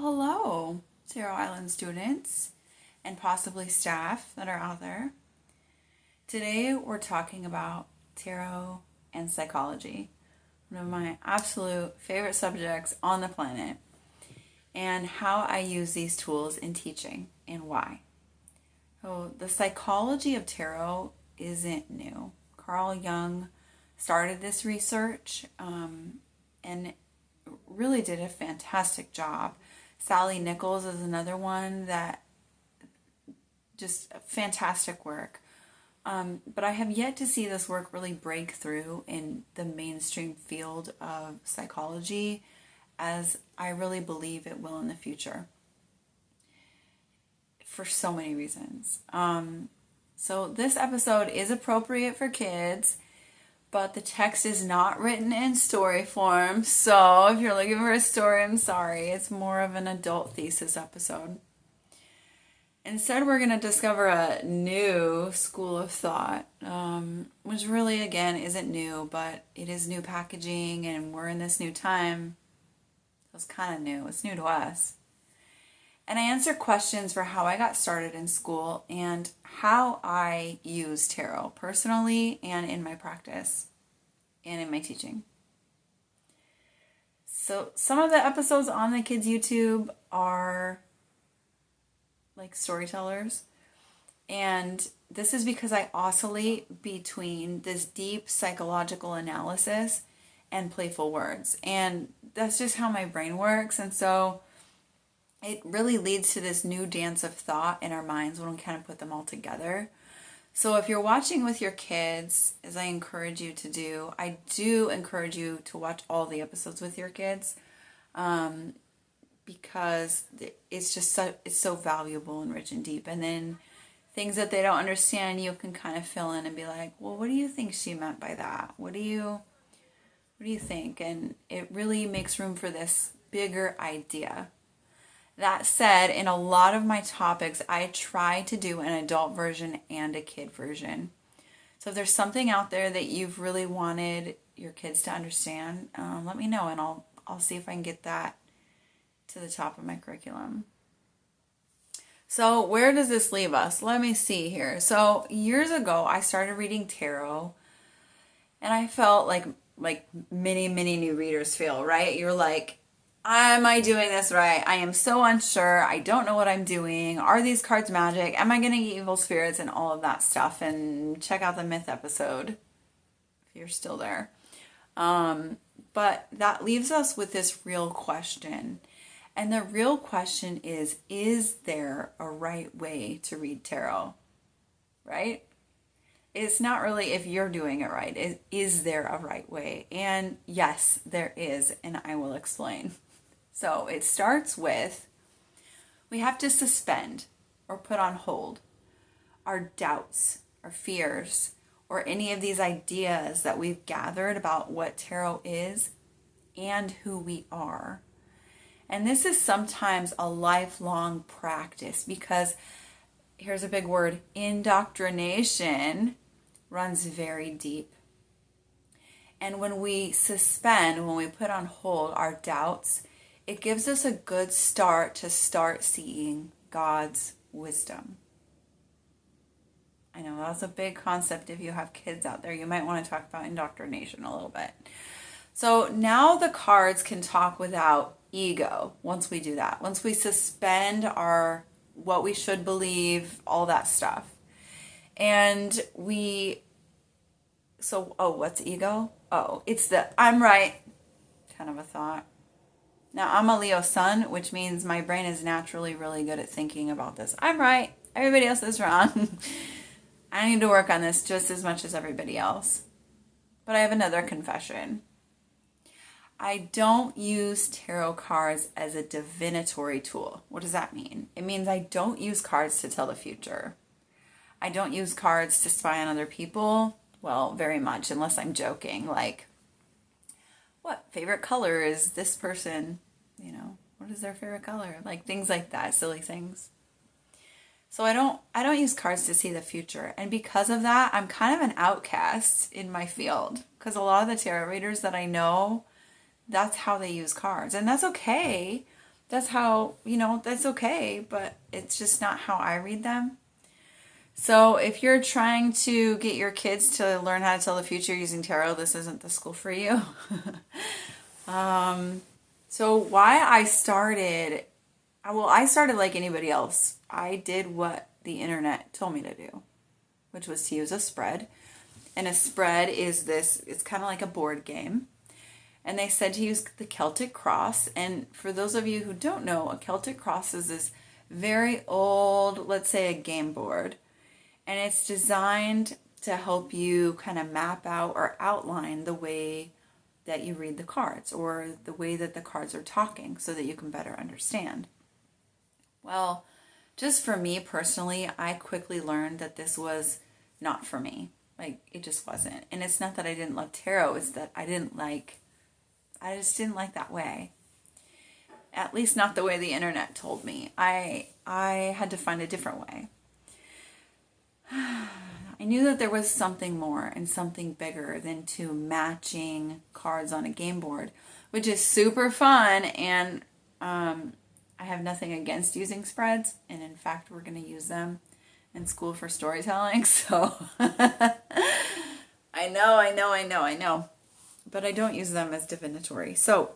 Well, hello, Zero Island students and possibly staff that are out there. Today we're talking about tarot and psychology, one of my absolute favorite subjects on the planet, and how I use these tools in teaching and why. So, the psychology of tarot isn't new. Carl Jung started this research and really did a fantastic job. Sally Nichols is another one that just fantastic work. But I have yet to see this work really break through in the mainstream field of psychology, as I really believe it will in the future for so many reasons. So this episode is appropriate for kids, but the text is not written in story form. So if you're looking for a story, I'm sorry. It's more of an adult thesis episode. Instead, we're going to discover a new school of thought, which really, again, isn't new, but it is new packaging, and we're in this new time. So it's kind of new. It's new to us. And I answer questions for how I got started in school and how I use tarot personally and in my practice and in my teaching. So some of the episodes on the kids' YouTube are like storytellers. And this is because I oscillate between this deep psychological analysis and playful words. And that's just how my brain works. And so it really leads to this new dance of thought in our minds when we kind of put them all together. So if you're watching with your kids, as I encourage you to do, I do encourage you to watch all the episodes with your kids, because it's just it's so valuable and rich and deep. And then things that they don't understand, you can kind of fill in and be like, well, what do you think she meant by that? What do you think? And it really makes room for this bigger idea. That said, in a lot of my topics, I try to do an adult version and a kid version. So if there's something out there that you've really wanted your kids to understand, let me know, and I'll see if I can get that to the top of my curriculum. So where does this leave us? Let me see here. So years ago, I started reading tarot, and I felt like many new readers feel, right? You're like, am I doing this right? I am so unsure. I don't know what I'm doing. Are these cards magic? Am I going to get evil spirits and all of that stuff? And check out the myth episode if you're still there. But that leaves us with this real question. And the real question is there a right way to read tarot? Right? It's not really if you're doing it right. Is there a right way? And yes, there is, and I will explain. So it starts with, we have to suspend or put on hold our doubts, our fears, or any of these ideas that we've gathered about what tarot is and who we are. And this is sometimes a lifelong practice, because here's a big word, indoctrination runs very deep. And when we suspend, when we put on hold our doubts, it gives us a good start to start seeing God's wisdom. I know that's a big concept. If you have kids out there, you might want to talk about indoctrination a little bit. So now the cards can talk without ego once we do that. Once we suspend our what we should believe, all that stuff. And what's ego? Oh, it's the I'm right kind of a thought. Now, I'm a Leo sun, which means my brain is naturally really good at thinking about this. I'm right. Everybody else is wrong. I need to work on this just as much as everybody else. But I have another confession. I don't use tarot cards as a divinatory tool. What does that mean? It means I don't use cards to tell the future. I don't use cards to spy on other people. Well, very much, unless I'm joking. Like, what favorite color is this person? What is their favorite color? Like things like that, silly things. So I don't use cards to see the future. And because of that, I'm kind of an outcast in my field. Because a lot of the tarot readers that I know, that's how they use cards. And that's okay. that's how, that's okay, but it's just not how I read them. So if you're trying to get your kids to learn how to tell the future using tarot, this isn't the school for you. So why I started, well, I started like anybody else. I did what the internet told me to do, which was to use a spread. And a spread is this, it's kind of like a board game. And they said to use the Celtic cross. And for those of you who don't know, a Celtic cross is this very old, let's say a game board. And it's designed to help you kind of map out or outline the way that you read the cards or the way that the cards are talking so that you can better understand. Well, just for me personally, I quickly learned that this was not for me. Like, it just wasn't. And it's not that I didn't love tarot, it's that I just didn't like that way. At least not the way the internet told me. I had to find a different way. I knew that there was something more and something bigger than two matching cards on a game board, which is super fun, and I have nothing against using spreads, and in fact we're going to use them in school for storytelling, so I know, but I don't use them as divinatory. So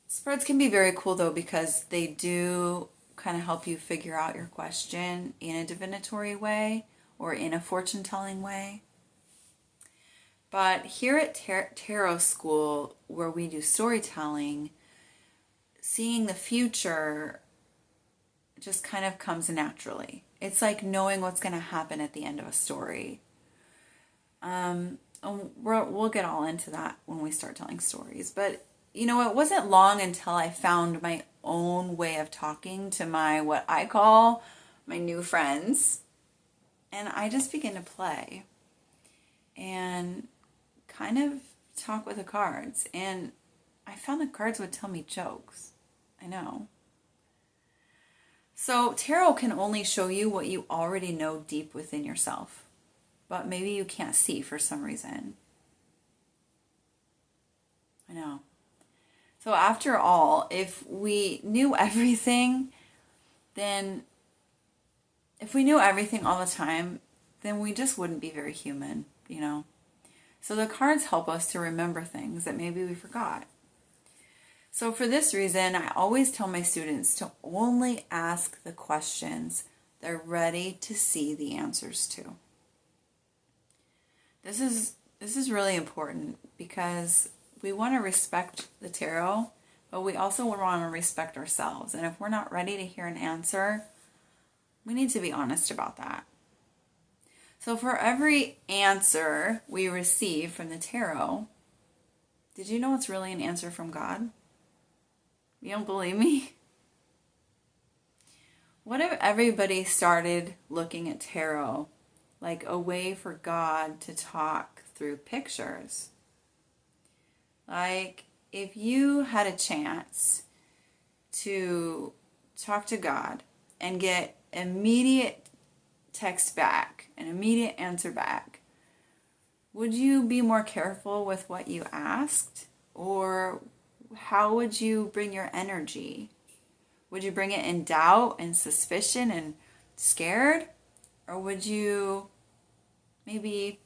spreads can be very cool though, because they do kind of help you figure out your question in a divinatory way or in a fortune-telling way. But here at Tarot School, where we do storytelling, seeing the future just kind of comes naturally. It's like knowing what's going to happen at the end of a story. We'll get all into that when we start telling stories. But, it wasn't long until I found my own way of talking to what I call my new friends. And I just began to play and kind of talk with the cards. And I found the cards would tell me jokes. I know. So tarot can only show you what you already know deep within yourself, but maybe you can't see for some reason. I know. So after all, if we knew everything, if we knew everything all the time, then we just wouldn't be very human, So the cards help us to remember things that maybe we forgot. So for this reason, I always tell my students to only ask the questions they're ready to see the answers to. This is really important because we want to respect the tarot, but we also want to respect ourselves. And if we're not ready to hear an answer, we need to be honest about that. So for every answer we receive from the tarot, did you know it's really an answer from God? You don't believe me? What if everybody started looking at tarot like a way for God to talk through pictures? Like, if you had a chance to talk to God and get immediate text back, an immediate answer back, would you be more careful with what you asked? Or how would you bring your energy? Would you bring it in doubt and suspicion and scared? Or would you maybe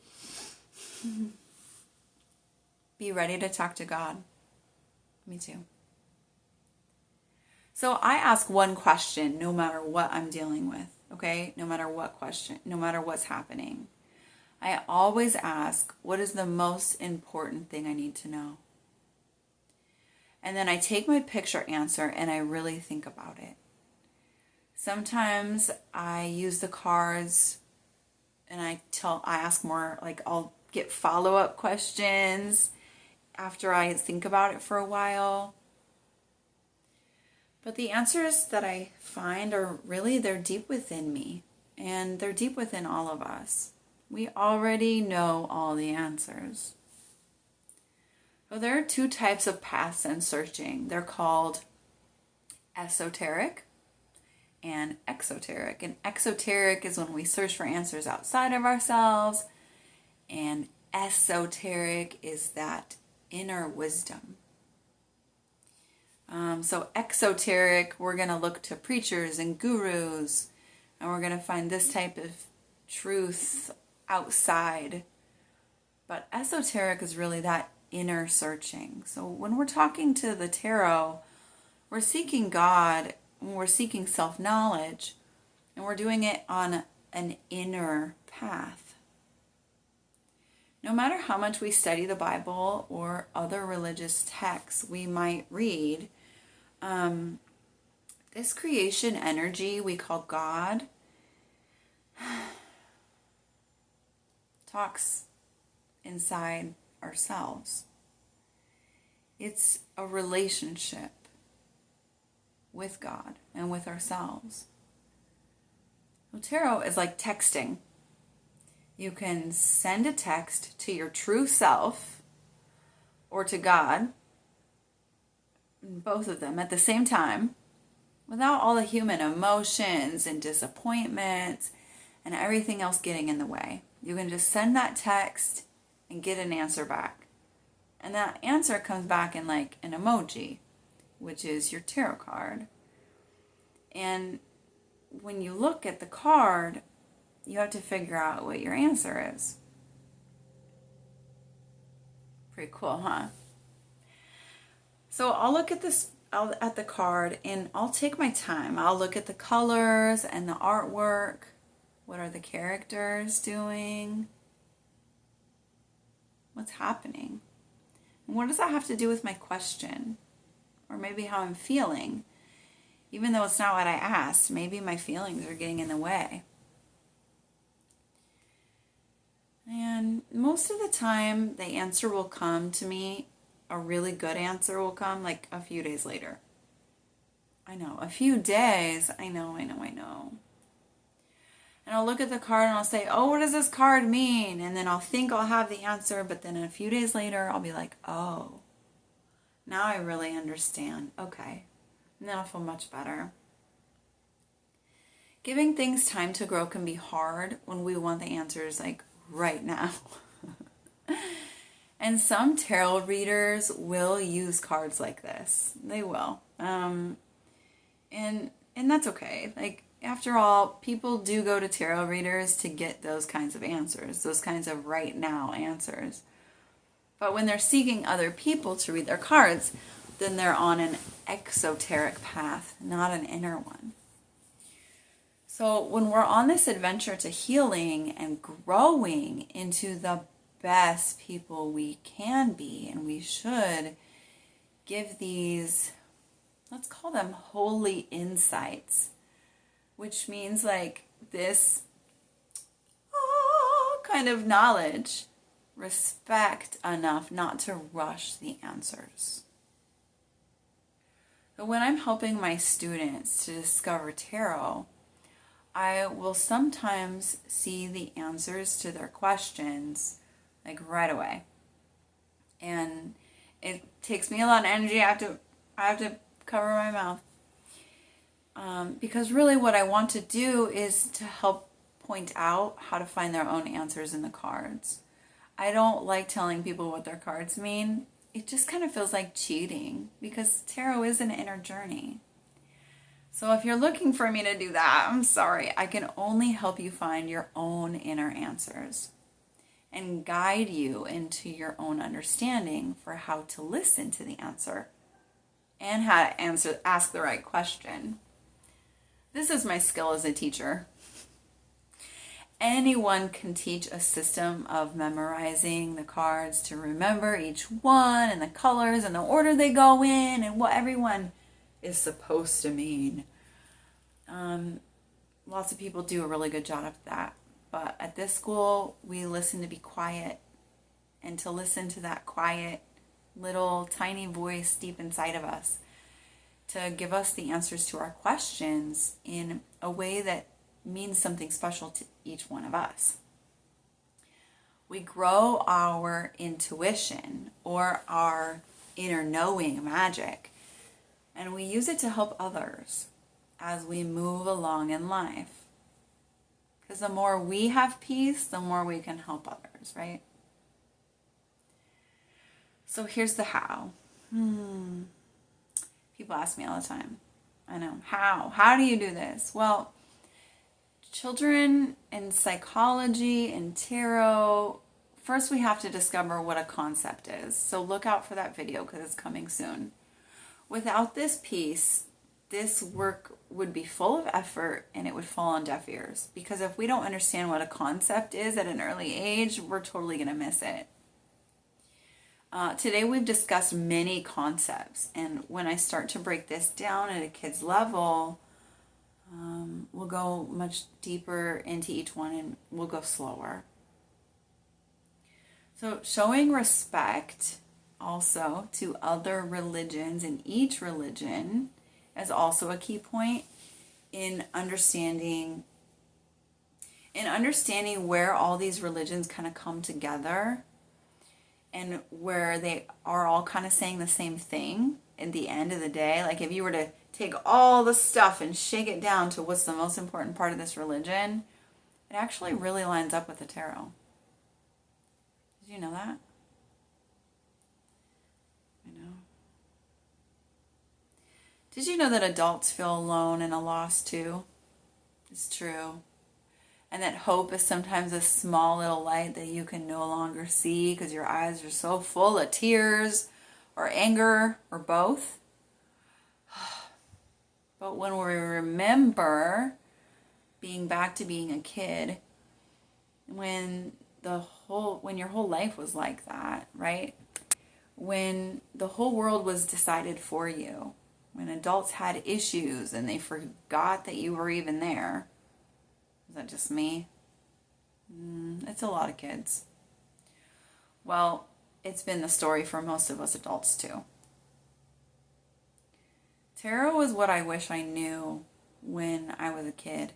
be ready to talk to God? Me too. So I ask one question no matter what I'm dealing with, okay? No matter what question, no matter what's happening. I always ask, what is the most important thing I need to know? And then I take my picture answer and I really think about it. Sometimes I use the cards and I ask more, like I'll get follow-up questions after I think about it for a while. But the answers that I find are really, they're deep within me, and they're deep within all of us. We already know all the answers. So there are two types of paths in searching. They're called esoteric and exoteric. And exoteric is when we search for answers outside of ourselves, and esoteric is that inner wisdom. So exoteric, we're going to look to preachers and gurus, and we're going to find this type of truth outside. But esoteric is really that inner searching. So when we're talking to the tarot, we're seeking God, we're seeking self-knowledge, and we're doing it on an inner path. No matter how much we study the Bible or other religious texts we might read, this creation energy we call God talks inside ourselves. It's a relationship with God and with ourselves. Well, tarot is like texting. You can send a text to your true self or to God, both of them at the same time, without all the human emotions and disappointments and everything else getting in the way. You can just send that text and get an answer back. And that answer comes back in like an emoji, which is your tarot card. And when you look at the card, you have to figure out what your answer is. Pretty cool, huh? So I'll look at at the card, and I'll take my time. I'll look at the colors and the artwork. What are the characters doing? What's happening? And what does that have to do with my question? Or maybe how I'm feeling? Even though it's not what I asked, maybe my feelings are getting in the way. And most of the time, the answer will come to me, a really good answer will come like a few days later. I know, a few days, I know. And I'll look at the card and I'll say, oh, what does this card mean? And then I'll think I'll have the answer, but then a few days later, I'll be like, oh, now I really understand. Okay. And then I'll feel much better. Giving things time to grow can be hard when we want the answers like right now. And some tarot readers will use cards like this. They will. And that's okay. Like, after all, people do go to tarot readers to get those kinds of answers, those kinds of right now answers. But when they're seeking other people to read their cards, then they're on an exoteric path, not an inner one. So when we're on this adventure to healing and growing into the best people we can be, and we should give these, let's call them holy insights, which means like this kind of knowledge, respect enough not to rush the answers. So when I'm helping my students to discover tarot, I will sometimes see the answers to their questions like right away. And it takes me a lot of energy. I have to cover my mouth. Because really what I want to do is to help point out how to find their own answers in the cards. I don't like telling people what their cards mean. It just kind of feels like cheating because tarot is an inner journey. So if you're looking for me to do that, I'm sorry. I can only help you find your own inner answers and guide you into your own understanding for how to listen to the answer and how to ask the right question. This is my skill as a teacher. Anyone can teach a system of memorizing the cards to remember each one and the colors and the order they go in and what everyone is supposed to mean. Lots of people do a really good job of that. But at this school, we listen to be quiet and to listen to that quiet little tiny voice deep inside of us to give us the answers to our questions in a way that means something special to each one of us. We grow our intuition or our inner knowing magic, and we use it to help others as we move along in life. Because the more we have peace, the more we can help others, right? So here's the how. People ask me all the time. I know. How? How do you do this? Well, children in psychology and tarot, first we have to discover what a concept is. So look out for that video because it's coming soon. Without this piece, this work would be full of effort and it would fall on deaf ears. Because if we don't understand what a concept is at an early age, we're totally going to miss it. Today we've discussed many concepts, and when I start to break this down at a kid's level, we'll go much deeper into each one and we'll go slower. So showing respect also to other religions, and each religion is also a key point in understanding where all these religions kind of come together and where they are all kind of saying the same thing at the end of the day. Like if you were to take all the stuff and shake it down to what's the most important part of this religion, it actually really lines up with the tarot. Did you know that? I know. Did you know that adults feel alone and a loss too? It's true. And that hope is sometimes a small little light that you can no longer see because your eyes are so full of tears or anger or both. But when we remember being back to being a kid, when your whole life was like that, right? When the whole world was decided for you, when adults had issues and they forgot that you were even there. Is that just me? It's a lot of kids. Well, it's been the story for most of us adults too. Tarot was what I wish I knew when I was a kid.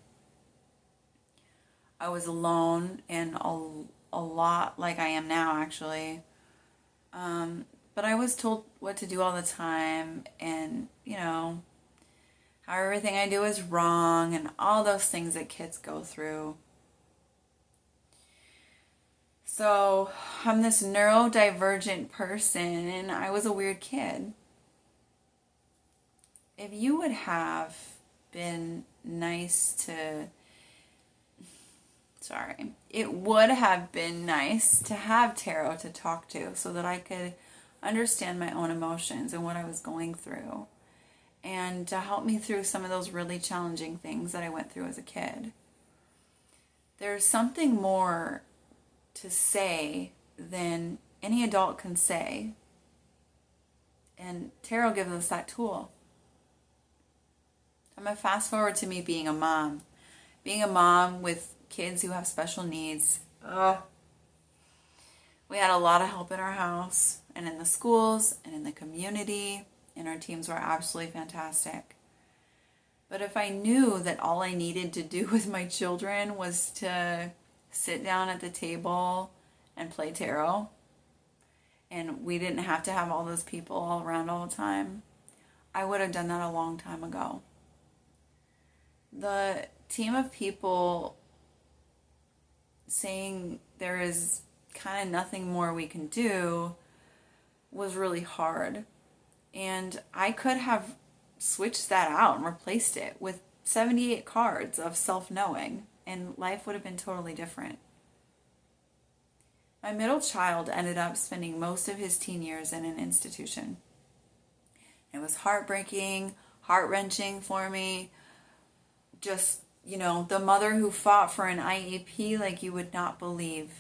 I was alone and a lot like I am now, actually. But I was told what to do all the time, and, how everything I do is wrong, and all those things that kids go through. So I'm this neurodivergent person, and I was a weird kid. If you would have been nice to... It would have been nice to have tarot to talk to so that I could understand my own emotions and what I was going through, and to help me through some of those really challenging things that I went through as a kid. There's something more to say than any adult can say, and tarot gives us that tool. I'm going to fast forward to me being a mom. Being a mom with kids who have special needs. We had a lot of help in our house and in the schools and in the community, and our teams were absolutely fantastic. But if I knew that all I needed to do with my children was to sit down at the table and play tarot, and we didn't have to have all those people all around all the time, I would have done that a long time ago. The team of people saying there is kind of nothing more we can do was really hard. And I could have switched that out and replaced it with 78 cards of self-knowing, and life would have been totally different. My middle child ended up spending most of his teen years in an institution. It was heartbreaking, heart-wrenching for me. Just, the mother who fought for an IEP like you would not believe.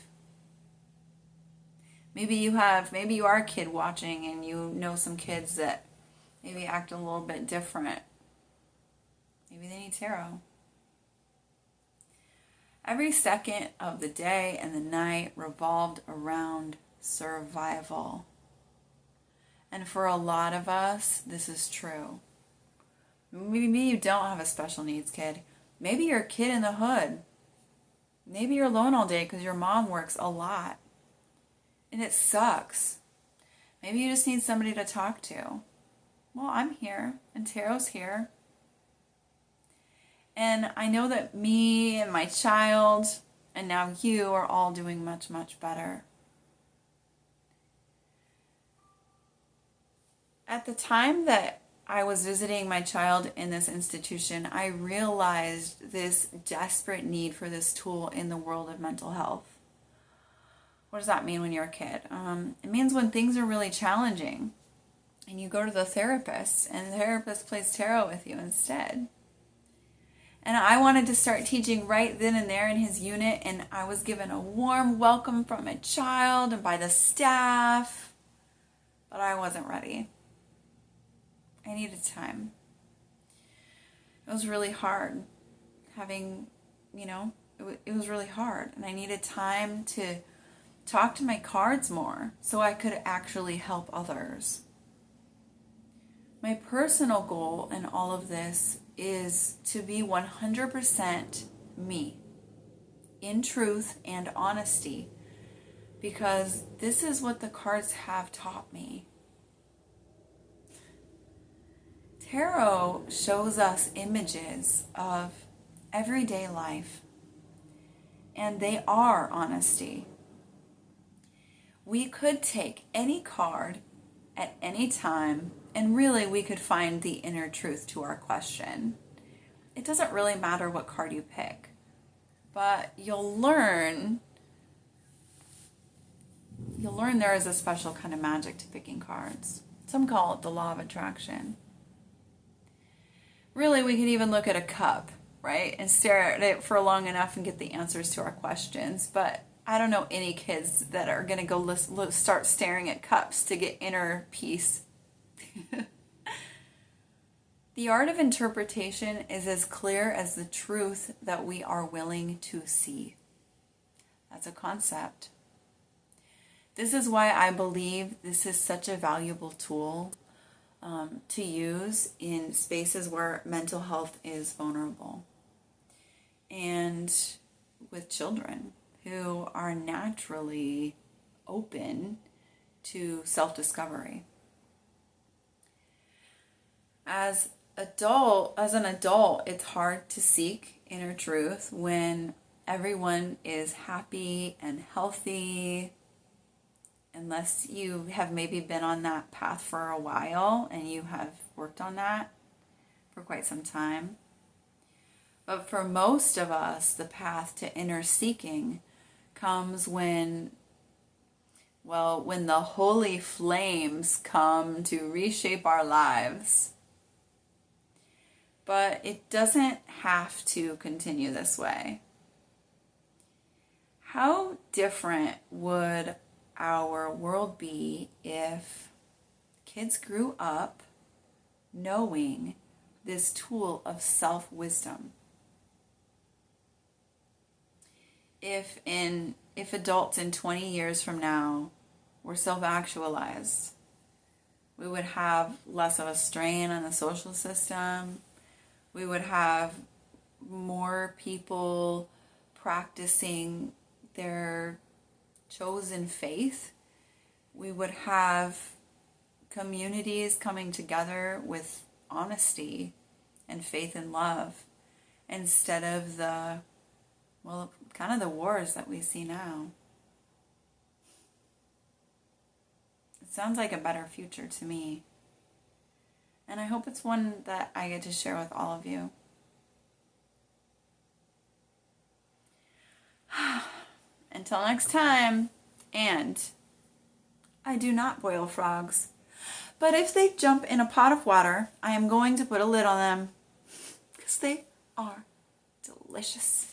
Maybe you are a kid watching and you know some kids that maybe act a little bit different. Maybe they need tarot. Every second of the day and the night revolved around survival. And for a lot of us, this is true. Maybe you don't have a special needs kid. Maybe you're a kid in the hood. Maybe you're alone all day because your mom works a lot. And it sucks. Maybe you just need somebody to talk to. Well, I'm here, and tarot's here. And I know that me and my child, and now you, are all doing much, much better. At the time that I was visiting my child in this institution, I realized this desperate need for this tool in the world of mental health. What does that mean when you're a kid? It means when things are really challenging and you go to the therapist and the therapist plays tarot with you instead. And I wanted to start teaching right then and there in his unit, and I was given a warm welcome from a child and by the staff, but I wasn't ready. I needed time. It was really hard having, it was really hard, and I needed time to talk to my cards more so I could actually help others. My personal goal in all of this is to be 100% me, in truth and honesty, because this is what the cards have taught me. Tarot shows us images of everyday life, and they are honesty. We could take any card at any time, and really we could find the inner truth to our question. It doesn't really matter what card you pick, but you'll learn there is a special kind of magic to picking cards. Some call it the law of attraction. Really, we could even look at a cup, right, and stare at it for long enough and get the answers to our questions, but I don't know any kids that are going to go start staring at cups to get inner peace. The art of interpretation is as clear as the truth that we are willing to see. That's a concept. This is why I believe this is such a valuable tool to use in spaces where mental health is vulnerable, and with children who are naturally open to self-discovery. As an adult, it's hard to seek inner truth when everyone is happy and healthy, unless you have maybe been on that path for a while and you have worked on that for quite some time. But for most of us, the path to inner seeking comes when the holy flames come to reshape our lives. But it doesn't have to continue this way. How different would our world be if kids grew up knowing this tool of self-wisdom? If adults in 20 years from now were self-actualized, we would have less of a strain on the social system. We would have more people practicing their chosen faith. We would have communities coming together with honesty and faith and love, instead of the wars that we see now. It sounds like a better future to me. And I hope it's one that I get to share with all of you. Until next time, and I do not boil frogs, but if they jump in a pot of water, I am going to put a lid on them, because they are delicious.